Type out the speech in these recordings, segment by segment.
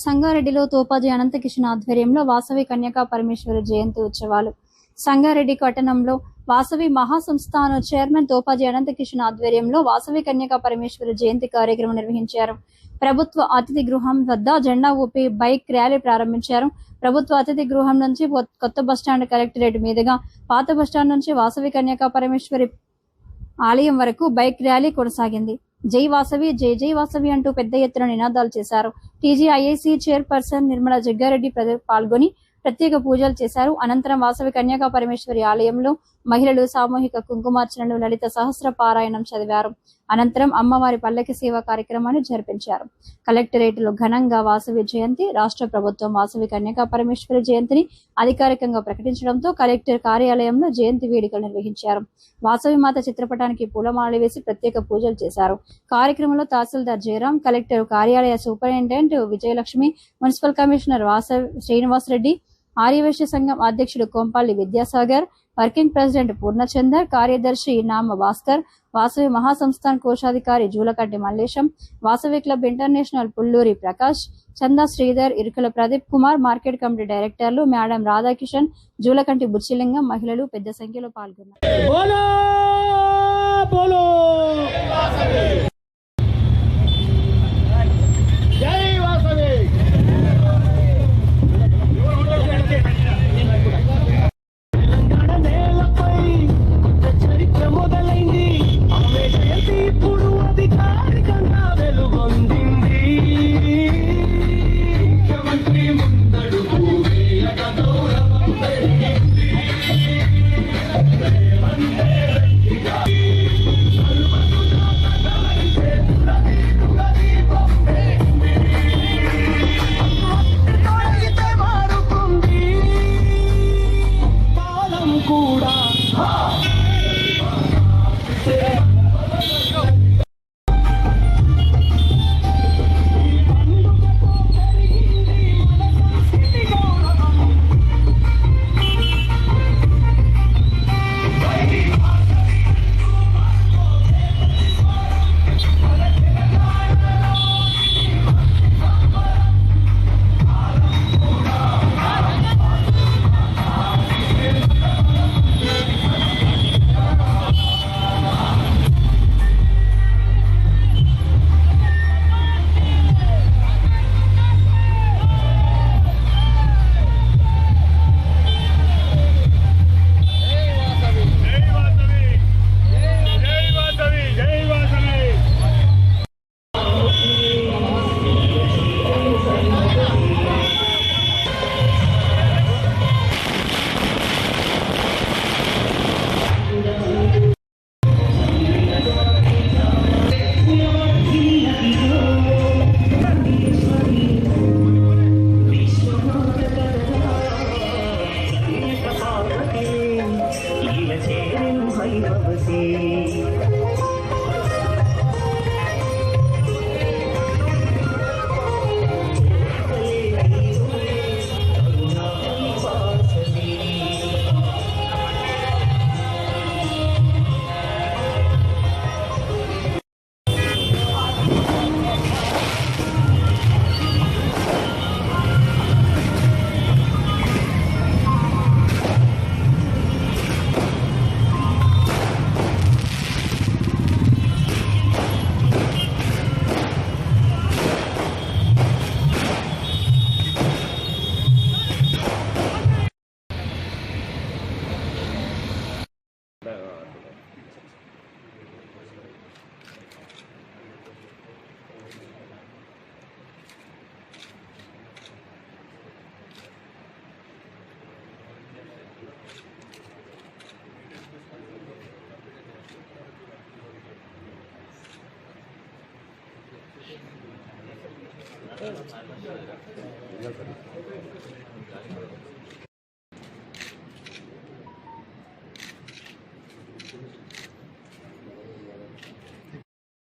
సంగారెడ్డిలో తోపాజీ అనంతకిషన్ ఆధ్వర్యంలో వాసవి కన్యకా పరమేశ్వరి జయంతి ఉత్సవాలు. సంగారెడ్డి పట్టణంలో వాసవి మహాసంస్థాన చైర్మన్ తోపాజీ అనంతకిషన్ ఆధ్వర్యంలో వాసవి కన్యకా పరమేశ్వరి జయంతి కార్యక్రమం నిర్వహించారు. ప్రభుత్వ అతిథి గృహం వద్ద జెండా ఊపి బైక్ ర్యాలీ ప్రారంభించారు. ప్రభుత్వ అతిథి గృహం నుంచి కొత్త బస్టాండ్ కలెక్టరేట్ మీదుగా పాత బస్టాండ్ నుంచి వాసవి కన్యకా పరమేశ్వరి ఆలయం వరకు బైక్ ర్యాలీ కొనసాగింది. జై వాసవి, జై జై వాసవి అంటూ పెద్ద ఎత్తున నినాదాలు చేశారు. టీజీఐఐసీ చైర్పర్సన్ నిర్మలా జగ్గారెడ్డి పాల్గొని ప్రత్యేక పూజలు చేశారు. అనంతరం వాసవి కన్యకా పరమేశ్వరి ఆలయంలో మహిళలు సామూహిక కుంకుమార్చనలు, లలిత సహస్ర పారాయణం చదివారు. అనంతరం అమ్మవారి పల్లకి సేవ కార్యక్రమాన్ని జరిపించారు. కలెక్టరేట్ లో ఘనంగా వాసవి జయంతి, రాష్ట్ర ప్రభుత్వం వాసవి కన్యకా పరమేశ్వరి జయంతిని అధికారికంగా ప్రకటించడంతో కలెక్టర్ కార్యాలయంలో జయంతి వేడుకలు నిర్వహించారు. వాసవి మాత చిత్రపటానికి పూలమాలలు వేసి ప్రత్యేక పూజలు చేశారు. కార్యక్రమంలో తహసీల్దార్ జయరాం, కలెక్టర్ కార్యాలయ superintendent Vijayalakshmi, municipal commissioner Srinivasareddy, Aryavaishya సంఘం అధ్యక్షుడు కొంపల్లి విద్యాసాగర్, వర్కింగ్ ప్రెసిడెంట్ పూర్ణచందర్, కార్యదర్శి నామ భాస్కర్, వాసవి మహాసంస్థాన్ కోశాధికారి Julakanti Mallesham, Vasavi club international Pulluri Prakash, Chanda Sridhar, Irukala Pradeep Kumar, market committee డైరెక్టర్లు మేడం రాధాకిషన్, జూలకంటి బుచ్చిలింగం, మహిళలు పెద్ద సంఖ్యలో పాల్గొన్నారు.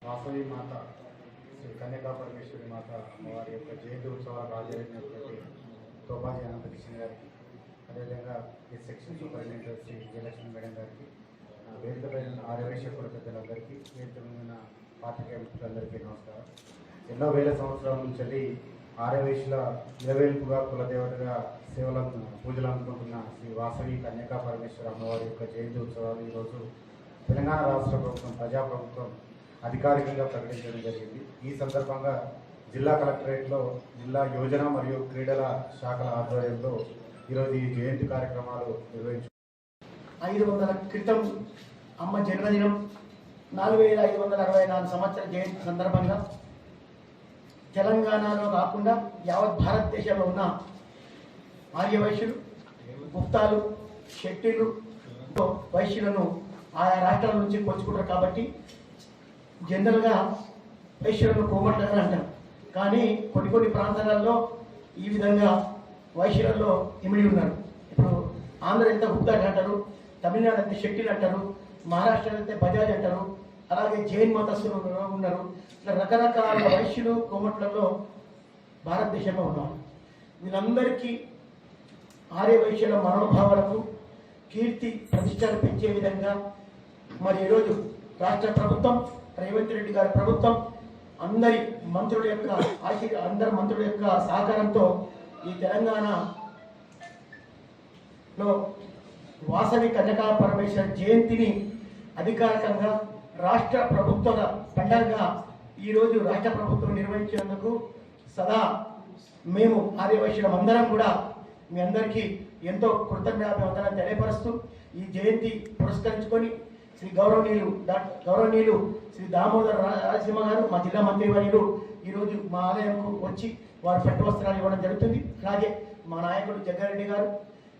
వాసవి మాత శ్రీ కన్యకా పరమేశ్వరి మాత అమ్మవారి యొక్క జయంతి ఉత్సవాలకు హాజరైనటువంటి తోపాజీ అనంతకిషన్ గారికి, అదేవిధంగా ఈ section superintendent Shri Vijayalakshmi madam గారికి, వేదికపైన ఆర్యవైశ్య కుల పెద్దలందరికీ, వేదికమైన పాత్రికేయ మిత్రులందరికీ నమస్కారం. ఎన్నో వేల సంవత్సరాల నుంచి ఆర్యవైశ్యుల ఇలవేల్పుగా కులదేవతగా పూజలు అందుకుంటున్న శ్రీ వాసవి కన్యకా పరమేశ్వర అమ్మవారి యొక్క జయంతి ఉత్సవాలు ఈరోజు తెలంగాణ రాష్ట్ర ప్రభుత్వం ప్రజాప్రభుత్వం అధికారికంగా ప్రకటించడం జరిగింది. ఈ సందర్భంగా జిల్లా కలెక్టరేట్లో జిల్లా యోజన మరియు క్రీడల శాఖల ఆధ్వర్యంలో ఈరోజు ఈ జయంతి కార్యక్రమాలు నిర్వహించారు. 500 క్రితం అమ్మ జన్మదినం 4564 సంవత్సరాల జయంతి సందర్భంగా తెలంగాణలో కాకుండా యావత్ భారతదేశంలో ఉన్న ఆర్యవైశ్యులు, గుప్తాలు, శెట్టిలు వైశ్యులను ఆయా రాష్ట్రాల నుంచి కొలుచుకుంటారు. కాబట్టి జనరల్గా వైశ్యులను కోమట్లని అంటారు. కానీ కొన్ని ప్రాంతాలలో ఈ విధంగా వైశ్యులలో ఇమిడి ఉన్నారు. ఇప్పుడు ఆంధ్ర అయితే గుప్తాలు అంటారు, తమిళనాడు అయితే శెట్టిలు అంటారు, మహారాష్ట్ర అయితే బజాజ్ అంటారు, అలాగే జైన్ మతస్థులు ఉన్నారు. ఇట్లా రకరకాల వైశ్యులు కోమట్లలో భారతదేశంలో ఉన్నారు. వీళ్ళందరికీ ఆర్య వైశ్యుల మనోభావాలకు కీర్తి ప్రతిష్టలు పెంచే విధంగా మరి ఈరోజు రాష్ట్ర ప్రభుత్వం, రేవంత్ రెడ్డి గారి ప్రభుత్వం అందరి మంత్రుల యొక్క సహకారంతో ఈ తెలంగాణలో వాసవి కన్యకా పరమేశ్వర జయంతిని అధికారికంగా రాష్ట్ర ప్రభుత్వ పండుగగా ఈరోజు రాష్ట్ర ప్రభుత్వం నిర్వహించినందుకు సదా మేము ఆర్యవైశ్యులం అందరం కూడా మీ అందరికీ ఎంతో కృతజ్ఞతాభివందనాలు తెలియపరుస్తూ ఈ జయంతి పురస్కరించుకొని గౌరవనీయులు శ్రీ దామోదర్ రాజసింహ గారు, మా జిల్లా మంత్రివర్యులు ఈరోజు మా ఆలయంకు వచ్చి వారు పట్టు వస్త్రాలు ఇవ్వడం జరుగుతుంది. అలాగే మా నాయకుడు జగ్గారెడ్డి గారు,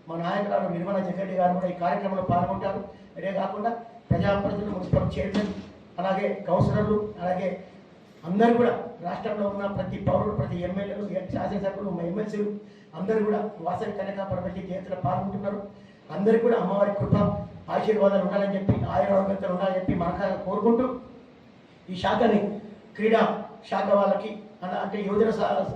మా నాయకురాలు నిర్మలా జగ్గారెడ్డి గారు కూడా ఈ కార్యక్రమంలో పాల్గొంటారు. ఇదే కాకుండా ప్రజాప్రతినిధులు, మున్సిపల్ చైర్మన్, అలాగే కౌన్సిలర్లు, అలాగే అందరూ కూడా రాష్ట్రంలో ఉన్న ప్రతి పౌరుడు, ప్రతి ఎమ్మెల్యేలు, శాసనసభ్యులు, ఎమ్మెల్సీలు అందరూ కూడా వాసవి కన్యకా పరమేశ్వరి జయంతిలో పాల్గొంటున్నారు. అందరికీ కూడా అమ్మవారి కృప ఆశీర్వాదాలు ఉండాలని చెప్పి, ఆయురారోగ్యాలు ఉండాలని చెప్పి మనకాగా కోరుకుంటూ ఈ శాఖని క్రీడా శాఖ వాళ్ళకి అంటే యోజన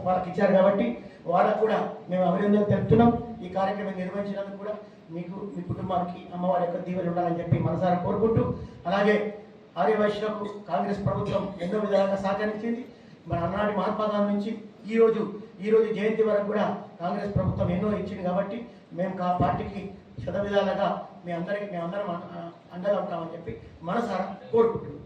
వాళ్ళకి ఇచ్చారు కాబట్టి వాళ్ళకు కూడా మేము అభినందనలు తెలుపుతున్నాం. ఈ కార్యక్రమం నిర్వహించినందుకు కూడా మీకు, మీ కుటుంబానికి అమ్మవారి యొక్క దీవెనలు ఉండాలని చెప్పి మనసారా కోరుకుంటూ, అలాగే ఆర్యవైశ్యులకు కాంగ్రెస్ ప్రభుత్వం ఎన్నో విధాలుగా సహకరించింది. మన అన్నాటి మహాత్మా గాంధీ నుంచి ఈ రోజు జయంతి వరకు కూడా కాంగ్రెస్ ప్రభుత్వం ఎన్నో ఇచ్చింది. కాబట్టి మేము పార్టీకి శతవిధాలుగా మేమందరం అండగా ఉంటామని చెప్పి మనసారా కోరుకుంటున్నాం.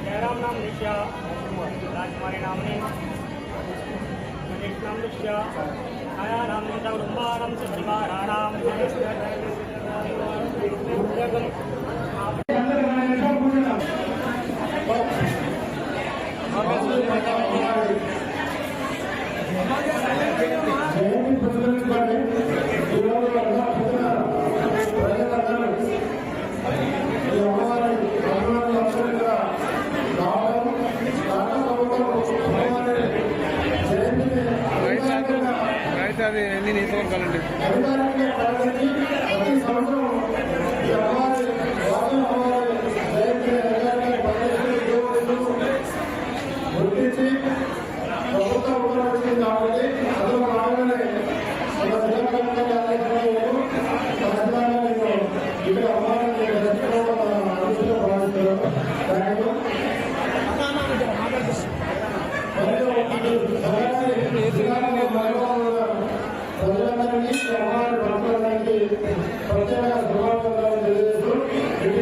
जयराम नाम निश्य राजकुमारी नामनी मनीष नाम निश्य छाया नाम निशा कुटुंबानां सिद्धिमाराणां అది ఎన్ని నియోజకవర్గాలండి?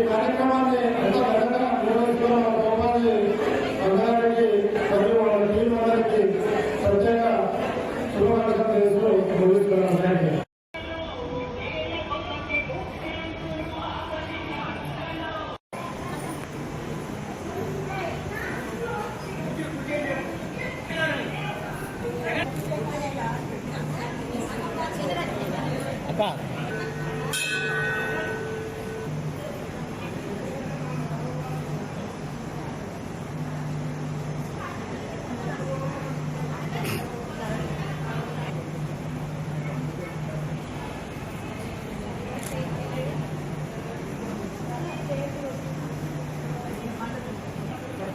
కార్యక్రమాన్ని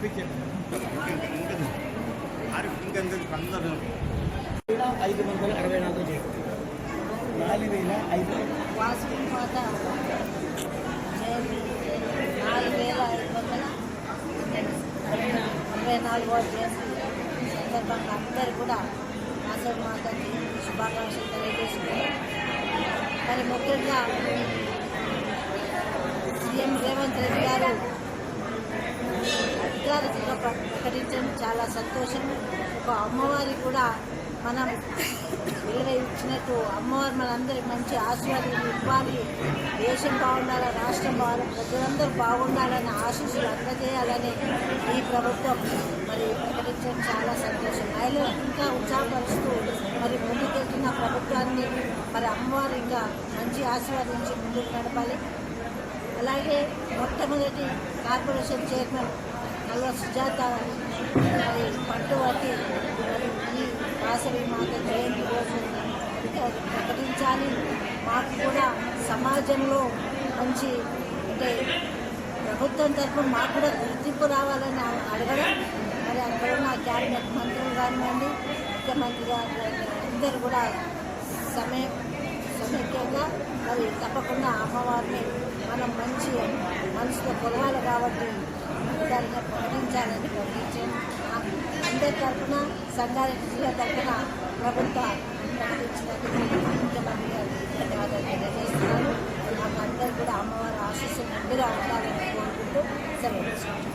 564 చేస్తారు 4,500 వాసవి మాత జయంతి 4,524వ జయంతి సందర్భంగా అందరూ కూడా వాసవి మాతకి శుభాకాంక్షలు తెలియజేస్తున్నారు. మరి ముఖ్యంగా సీఎం రేవంత్ రెడ్డి గారు అధికారికంగా ప్రకటించడం చాలా సంతోషం. ఒక అమ్మవారి కూడా మనం విలువ ఇచ్చినట్టు అమ్మవారు మనందరికి మంచి ఆశీర్వాదాలు ఇవ్వాలి, దేశం బాగుండాలి, రాష్ట్రం బాగుండాలి, ప్రజలందరూ బాగుండాలని ఆశీస్సులు అందజేయాలని ఈ ప్రభుత్వం మరి ప్రకటించడం చాలా సంతోషం. మహిళలు ఇంకా ఉత్సాహపరుస్తూ మరి ముందుకెళ్తున్న ప్రభుత్వాన్ని మరి అమ్మవారు ఇంకా మంచి ఆశీర్వాదించి ముందుకు నడపాలి. అలాగే మొట్టమొదటి కార్పొరేషన్ చైర్మన్ నల్ల సుజాత మరి పట్టుబట్టి మరి ఈ వాసవి మాత జయంతి రోజు ప్రకటించాలి. మాకు కూడా సమాజంలో మంచి అంటే ప్రభుత్వం తరఫున మాకు కూడా గుర్తింపు రావాలని అడగడం, మరి అక్కడ ఉన్న క్యాబినెట్ మంత్రులు కానివ్వండి, ముఖ్యమంత్రి గారు అందరూ కూడా సమైక్యంగా మరి తప్పకుండా అమ్మవారిని మనం మంచి మనసులో కొలవాలి కాబట్టి దాన్ని ప్రకటించాలని ప్రకటించాను. అందరి తరఫున సంగారెడ్డి జిల్లా తరఫున ప్రభుత్వ ప్రకటించినందుకు ముఖ్యమంత్రి గారు ధన్యవాదాలు తెలియజేస్తున్నాను. మాకు అందరూ కూడా అమ్మవారి ఆశీస్సులు ముందుగా ఉండాలని కోరుకుంటూ సెలవు తీసుకుంటున్నాను.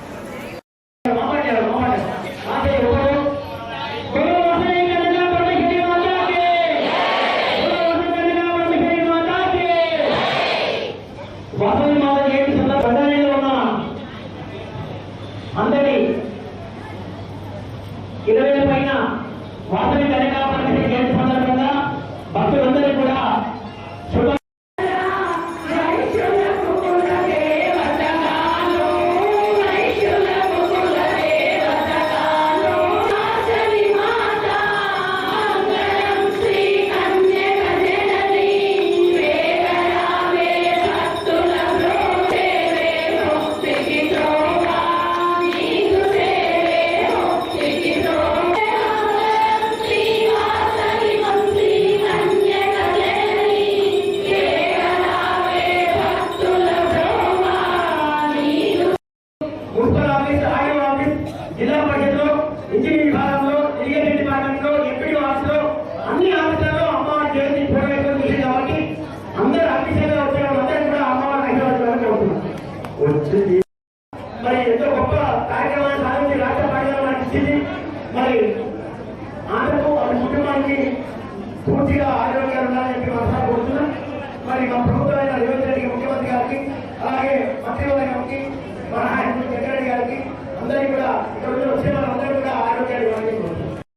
అందరి 20 పైన వాసవి కన్యకా పరమేశ్వరి జయంతి సందర్భంగా భక్తులందరూ కూడా జిల్లా పరిషత్లో ఇంజనీరింగ్ విభాగంలో ఇరిగేషన్ డిపార్ట్మెంట్లో ఎంపీ ఆఫీస్లో అన్ని ఆఫీసులలో అమ్మవారి జయంతి పూర్వవేశం చేసింది కాబట్టి అందరూ అన్ని సేవలు వచ్చే వాళ్ళందరూ కూడా అమ్మవారి ఆశీర్వాదాలను కోరుతున్నారు. మరి ఎంతో గొప్ప కార్యక్రమాన్ని సాధించి రాష్ట్ర ప్రజలు మనకి ఇచ్చింది. మరి ఆంధ్రకు ఆమె కుటుంబానికి పూర్తిగా ఆరోగ్యాలు ఉండాలని చెప్పి మనసారి కోరుతున్నాం. మరి మా ప్రభుత్వమైన రేవంత్ రెడ్డికి ముఖ్యమంత్రి గారికి అలాగే మంత్రివర్గానికి మన నాయకుడు జగ్గారెడ్డి గారికి అందరికీ కూడా ఇక్కడ